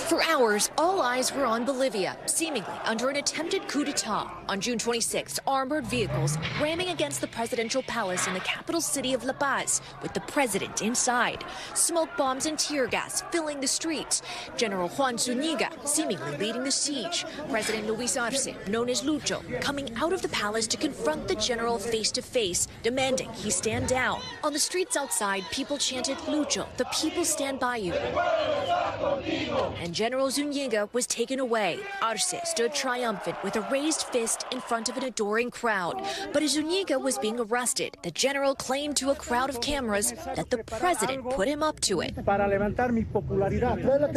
For hours, all eyes were on Bolivia, seemingly under an attempted coup d'etat. On June 26th, armored vehicles ramming against the presidential palace in the capital city of La Paz, with the president inside. Smoke bombs and tear gas filling the streets. General Juan Zuniga seemingly leading the siege. President Luis Arce, known as Lucho, coming out of the palace to confront the general face-to-face, demanding he stand down. On the streets outside, people chanted, "Lucho, the people stand by you." And General Zuniga was taken away. Arce stood triumphant with a raised fist in front of an adoring crowd. But as Zuniga was being arrested, the general claimed to a crowd of cameras that the president put him up to it,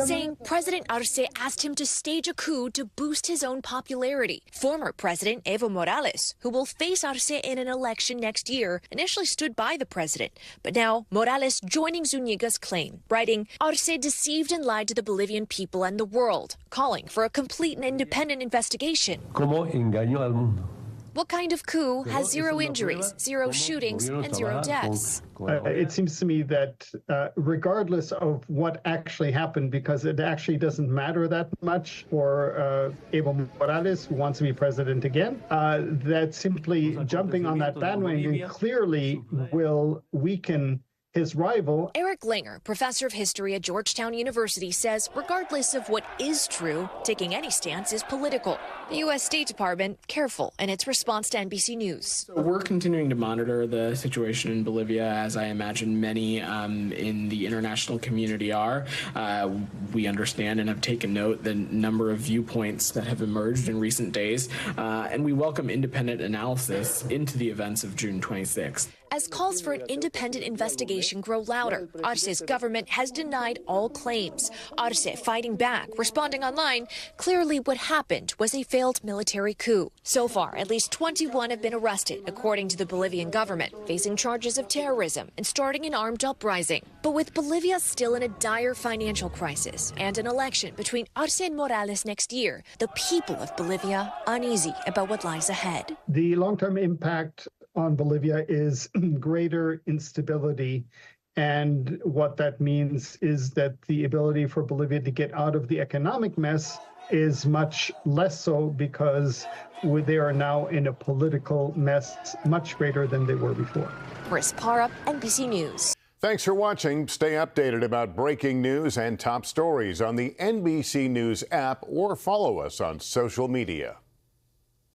saying President Arce asked him to stage a coup to boost his own popularity. Former President Evo Morales, who will face Arce in an election next year, initially stood by the president. But now Morales joining Zuniga's claim, writing, "Arce deceived and lied to the Bolivian people and the world, calling for a complete and independent investigation." ¿Cómo engañó al mundo? What kind of coup has zero injuries, zero shootings, and zero deaths? It seems to me that regardless of what actually happened, because it actually doesn't matter that much for Evo Morales, who wants to be president again, that simply jumping on that bandwagon clearly will weaken his rival. Eric Langer, professor of history at Georgetown University, says regardless of what is true, taking any stance is political. The U.S. State Department careful in its response to NBC News. So we're continuing to monitor the situation in Bolivia, as I imagine many in the international community are. We understand and have taken note the number of viewpoints that have emerged in recent days, and we welcome independent analysis into the events of June 26th. As calls for an independent investigation grow louder, Arce's government has denied all claims. Arce fighting back, responding online, clearly what happened was a failed military coup. So far, at least 21 have been arrested, according to the Bolivian government, facing charges of terrorism and starting an armed uprising. But with Bolivia still in a dire financial crisis and an election between Arce and Morales next year, the people of Bolivia uneasy about what lies ahead. The long-term impact on Bolivia is greater instability. And what that means is that the ability for Bolivia to get out of the economic mess is much less so, because they are now in a political mess much greater than they were before. Chris Para, NBC News. Thanks for watching. Stay updated about breaking news and top stories on the NBC News app or follow us on social media.